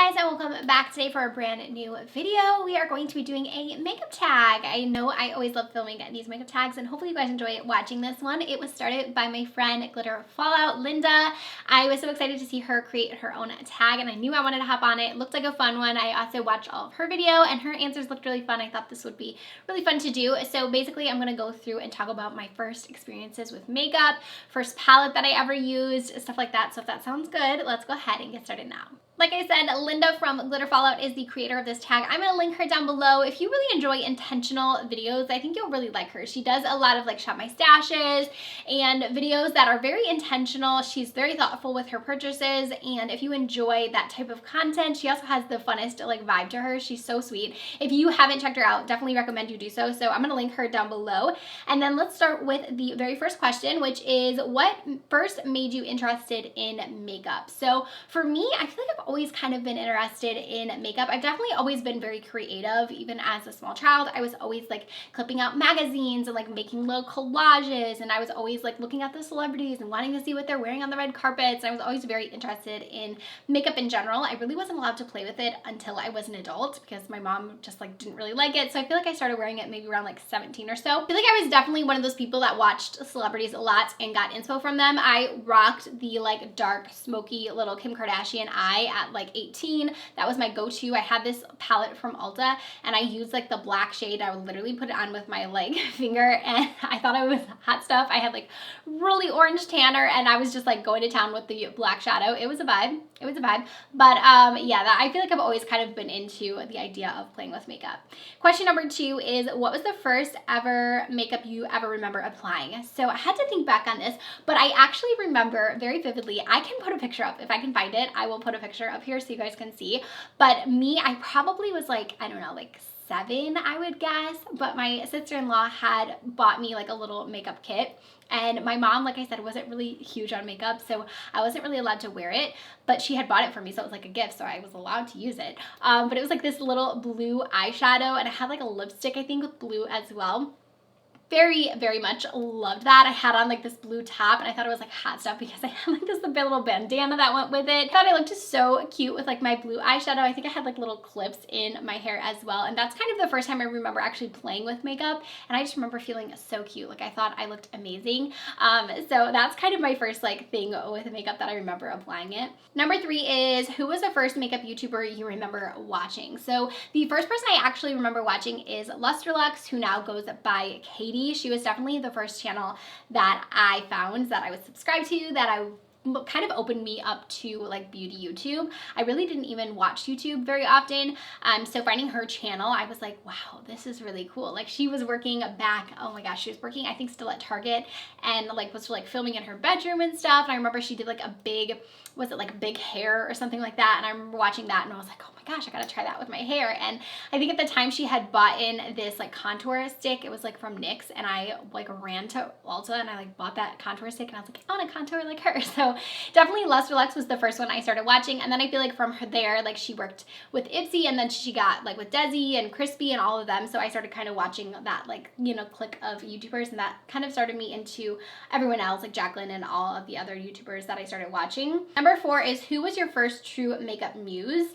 guys, and welcome back today for a brand new video. We are going to be doing a makeup tag. I know I always love filming these makeup tags, and hopefully you guys enjoy watching this one. It was started by my friend Glitter Fallout, Linda. I was so excited to see her create her own tag, and I knew I wanted to hop on it. It looked like a fun one. I also watched all of her video, and her answers looked really fun. I thought this would be really fun to do. So basically, I'm going to go through and talk about my first experiences with makeup, first palette that I ever used, stuff like that. So if that sounds good, let's go ahead and get started now. Like I said, Linda from Glitter Fallout is the creator of this tag. I'm going to link her down below. If you really enjoy intentional videos, I think you'll really like her. She does a lot of like shop my stashes and videos that are very intentional. She's very thoughtful with her purchases, and if you enjoy that type of content, she also has the funnest like vibe to her. She's so sweet. If you haven't checked her out, definitely recommend you do so. So I'm going to link her down below. And then let's start with the very first question, which is what first made you interested in makeup? So for me, I feel like I've always kind of been interested in makeup. I've definitely always been very creative. Even as a small child, I was always like clipping out magazines and like making little collages, and I was always like looking at the celebrities and wanting to see what they're wearing on the red carpets. And I was always very interested in makeup in general. I really wasn't allowed to play with it until I was an adult because my mom just like didn't really like it. So I feel like I started wearing it maybe around like 17 or so. I feel like I was definitely one of those people that watched celebrities a lot and got inspo from them. I rocked the like dark smoky little Kim Kardashian eye at like 18. That was my go-to. I had this palette from Ulta, and I used like the black shade. I would literally put it on with my like finger, and I thought I was hot stuff. I had like really orange tanner, and I was just like going to town with the black shadow. It was a vibe. It was a vibe. But yeah, I feel like I've always kind of been into the idea of playing with makeup. Question number 2 is, what was the first ever makeup you ever remember applying? So I had to think back on this, but I actually remember very vividly. I can put a picture up. If I can find it, I will put a picture up here so you guys can see. But me, I probably was like, I don't know, like 7, I would guess. But my sister-in-law had bought me like a little makeup kit. And my mom, like I said, wasn't really huge on makeup, so I wasn't really allowed to wear it, but she had bought it for me, so it was like a gift, so I was allowed to use it. But it was like this little blue eyeshadow, and it had like a lipstick, I think, with blue as well. Very, very much loved that. I had on like this blue top, and I thought it was like hot stuff because I had like this little bandana that went with it. I thought I looked so cute with like my blue eyeshadow. I think I had like little clips in my hair as well, and that's kind of the first time I remember actually playing with makeup, and I just remember feeling so cute. Like I thought I looked amazing. So that's kind of my first like thing with makeup that I remember applying it. Number 3 is, who was the first makeup YouTuber you remember watching? So the first person I actually remember watching is Lustrelux, who now goes by Katie. She was definitely the first channel that I found that I was subscribed to, that I kind of opened me up to like beauty YouTube. I really didn't even watch YouTube very often. So finding her channel, I was like, wow, this is really cool. Like she was working back, oh my gosh, she was working, I think still at Target, and like was like filming in her bedroom and stuff. And I remember she did like a big, was it like big hair or something like that? And I remember watching that and I was like, oh my gosh, I gotta try that with my hair. And I think at the time she had bought in this like contour stick. It was like from NYX, and I like ran to Ulta and I like bought that contour stick, and I was like, I want to contour like her. So definitely Lustrelux was the first one I started watching, and then I feel like from her there, like she worked with Ipsy, and then she got like with Desi and Crispy and all of them. So I started kind of watching that like, you know, clique of YouTubers, and that kind of started me into everyone else, like Jacqueline and all of the other YouTubers that I started watching. Number 4 is, who was your first true makeup muse?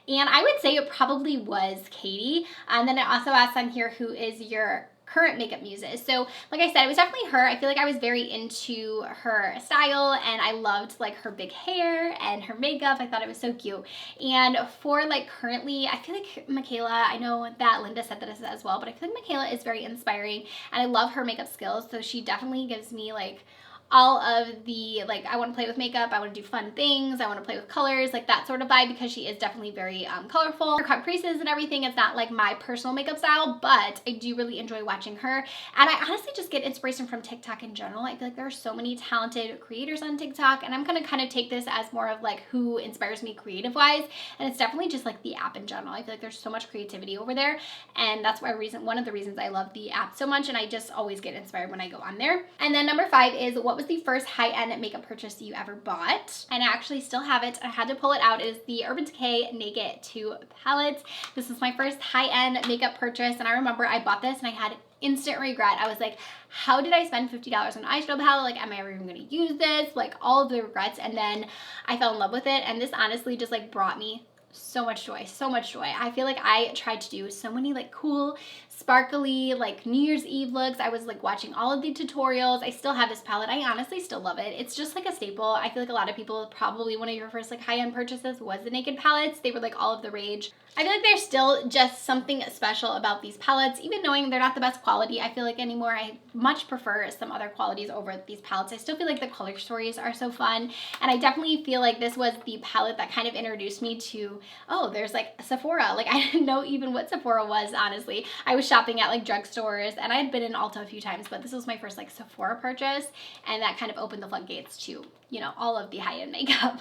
And I would say it probably was Katie. And then it also asks on here, who is your current makeup muses? So like I said, it was definitely her. I feel like I was very into her style, and I loved like her big hair and her makeup. I thought it was so cute. And for like currently, I feel like Michaela, I know that Linda said that as well, but I feel like Michaela is very inspiring, and I love her makeup skills. So she definitely gives me like all of the, like, I want to play with makeup, I want to do fun things, I want to play with colors, like that sort of vibe, because she is definitely very colorful. Her cut creases and everything, it's not like my personal makeup style, but I do really enjoy watching her. And I honestly just get inspiration from TikTok in general. I feel like there are so many talented creators on TikTok, and I'm going to kind of take this as more of like who inspires me creative wise, and it's definitely just like the app in general. I feel like there's so much creativity over there, and that's why one of the reasons I love the app so much, and I just always get inspired when I go on there. And then number 5 is, what was the first high-end makeup purchase you ever bought? And I actually still have it. I had to pull it out. It is the Urban Decay Naked 2 palette. This is my first high-end makeup purchase, and I remember I bought this and I had instant regret. I was like, how did I spend $50 on an eyeshadow palette? Like, am I ever even going to use this? Like, all of the regrets. And then I fell in love with it, and this honestly just like brought me so much joy, so much joy. I feel like I tried to do so many like cool, sparkly, like New Year's Eve looks. I was like watching all of the tutorials. I still have this palette. I honestly still love it. It's just like a staple. I feel like a lot of people, probably one of your first like high-end purchases was the Naked palettes. They were like all of the rage. I feel like there's still just something special about these palettes, even knowing they're not the best quality. I feel like anymore, I much prefer some other qualities over these palettes. I still feel like the color stories are so fun. And I definitely feel like this was the palette that kind of introduced me to, oh, there's like Sephora. Like I didn't know even what Sephora was, honestly. I was shopping at like drugstores and I had been in Ulta a few times, but this was my first like Sephora purchase. And that kind of opened the floodgates to, you know, all of the high-end makeup.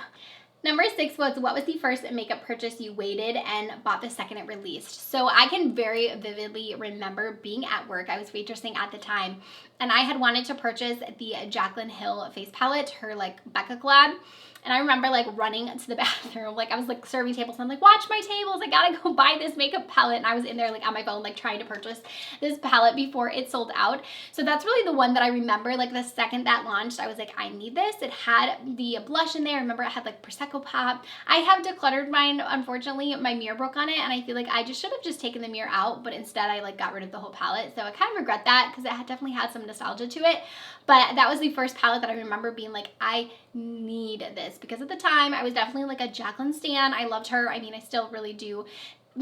Number 6 was, what was the first makeup purchase you waited and bought the second it released? So I can very vividly remember being at work. I was waitressing at the time, and I had wanted to purchase the Jaclyn Hill face palette, her like Becca collab. And I remember like running to the bathroom, like I was like serving tables and I'm like, watch my tables, I gotta go buy this makeup palette. And I was in there like on my phone, like trying to purchase this palette before it sold out. So that's really the one that I remember, like the second that launched, I was like, I need this. It had the blush in there. I remember it had like Prosecco Pop. I have decluttered mine, unfortunately. My mirror broke on it and I feel like I just should have just taken the mirror out, but instead I like got rid of the whole palette. So I kind of regret that because it had definitely had some nostalgia to it. But that was the first palette that I remember being like, I need this, because at the time I was definitely like a Jaclyn stan. I loved her. I mean, I still really do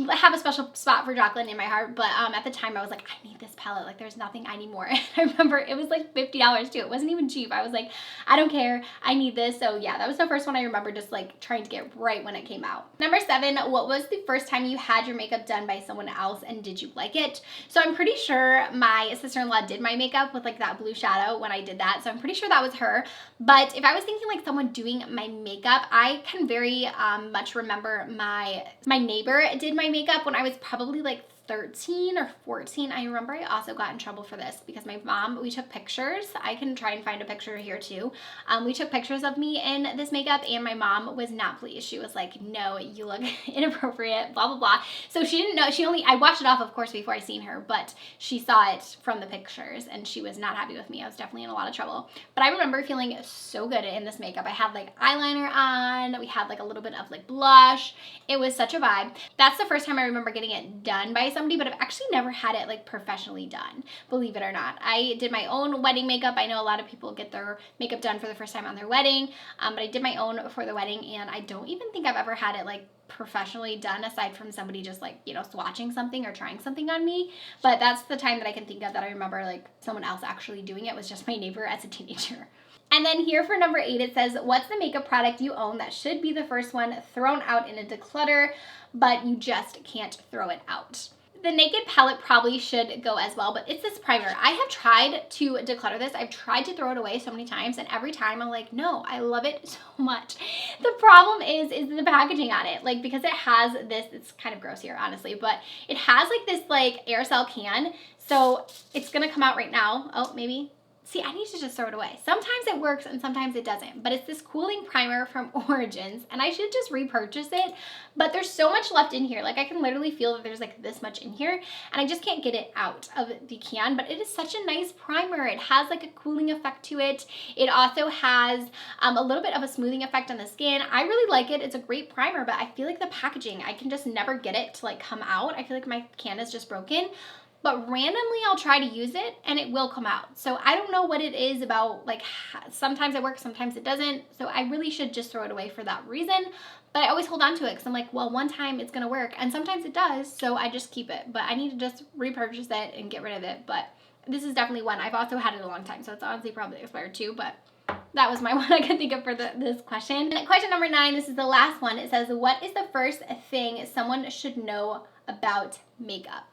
have a special spot for Jaclyn in my heart, but at the time I was like, I need this palette, like there's nothing I need more. And I remember it was like $50 too. It wasn't even cheap. I was like, I don't care, I need this. So yeah, that was the first one I remember just like trying to get right when it came out. Number 7, what was the first time you had your makeup done by someone else and did you like it? So I'm pretty sure my sister-in-law did my makeup with like that blue shadow when I did that, so I'm pretty sure that was her. But if I was thinking like someone doing my makeup, I can very much remember my neighbor did my makeup when I was probably like 13 or 14. I remember I also got in trouble for this because my mom, we took pictures. I can try and find a picture here too. We took pictures of me in this makeup and my mom was not pleased. She was like, no, you look inappropriate, blah, blah, blah. So she didn't know, I watched it off of course before I seen her, but she saw it from the pictures and she was not happy with me. I was definitely in a lot of trouble. But I remember feeling so good in this makeup. I had like eyeliner on, we had like a little bit of like blush. It was such a vibe. That's the first time I remember getting it done by somebody, but I've actually never had it like professionally done, believe it or not. I did my own wedding makeup. I know a lot of people get their makeup done for the first time on their wedding, but I did my own for the wedding and I don't even think I've ever had it like professionally done aside from somebody just like, you know, swatching something or trying something on me. But that's the time that I can think of that I remember like someone else actually doing it, was just my neighbor as a teenager. And then here for number 8, it says, what's the makeup product you own that should be the first one thrown out in a declutter, but you just can't throw it out? The Naked palette probably should go as well, but it's this primer. I have tried to declutter this. I've tried to throw it away so many times, and every time I'm like, no, I love it so much. The problem is the packaging on it. Like, because it has this, it's kind of gross here, honestly, but it has like this like aerosol can. So it's gonna come out right now. Oh, maybe. See, I need to just throw it away. Sometimes it works and sometimes it doesn't, but it's this cooling primer from Origins and I should just repurchase it, but there's so much left in here. Like I can literally feel that there's like this much in here and I just can't get it out of the can, but it is such a nice primer. It has like a cooling effect to it. It also has a little bit of a smoothing effect on the skin. I really like it. It's a great primer, but I feel like the packaging, I can just never get it to like come out. I feel like my can is just broken. But randomly I'll try to use it and it will come out. So I don't know what it is about, like sometimes it works, sometimes it doesn't. So I really should just throw it away for that reason. But I always hold on to it because I'm like, well, one time it's gonna work and sometimes it does. So I just keep it, but I need to just repurchase it and get rid of it. But this is definitely one. I've also had it a long time. So it's honestly probably expired too, but that was my one I could think of for this question. And question number 9, this is the last one. It says, what is the first thing someone should know about makeup?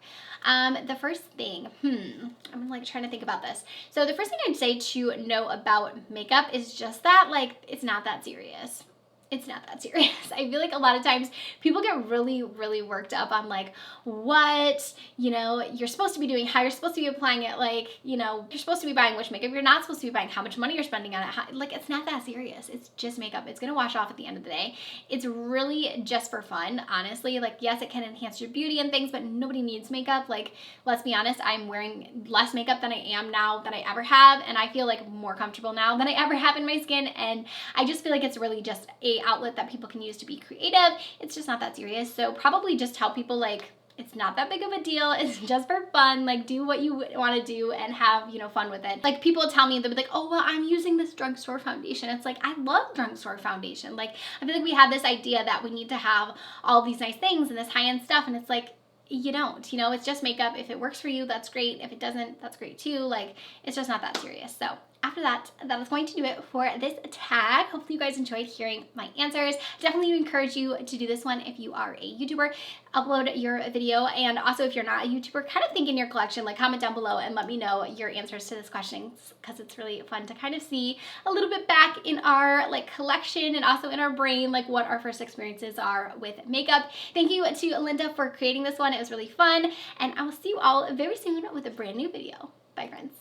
The first thing, I'm like trying to think about this. So the first thing I'd say to know about makeup is just that like, it's not that serious. It's not that serious. I feel like a lot of times people get really, really worked up on like what, you know, you're supposed to be doing, how you're supposed to be applying it, like, you know, you're supposed to be buying which makeup you're not supposed to be buying, how much money you're spending on it. Like, it's not that serious. It's just makeup. It's going to wash off at the end of the day. It's really just for fun, honestly. Like, yes, it can enhance your beauty and things, but nobody needs makeup. Like, let's be honest, I'm wearing less makeup than I am now than I ever have, and I feel like more comfortable now than I ever have in my skin, and I just feel like it's really just a great outlet that people can use to be creative. It's just not that serious. So probably just tell people like, it's not that big of a deal. It's just for fun. Like, do what you want to do and have, you know, fun with it. Like, people tell me, they'll be like, oh, well, I'm using this drugstore foundation. It's like, I love drugstore foundation. Like, I feel like we have this idea that we need to have all these nice things and this high-end stuff. And it's like, you don't, you know, it's just makeup. If it works for you, that's great. If it doesn't, that's great too. Like, it's just not that serious. So after that, that is going to do it for this tag. Hopefully you guys enjoyed hearing my answers. Definitely encourage you to do this one if you are a YouTuber. Upload your video, and also if you're not a YouTuber, kind of think in your collection, like comment down below and let me know your answers to this question, because it's really fun to kind of see a little bit back in our like collection and also in our brain, like what our first experiences are with makeup. Thank you to Linda for creating this one. It was really fun, and I will see you all very soon with a brand new video. Bye, friends.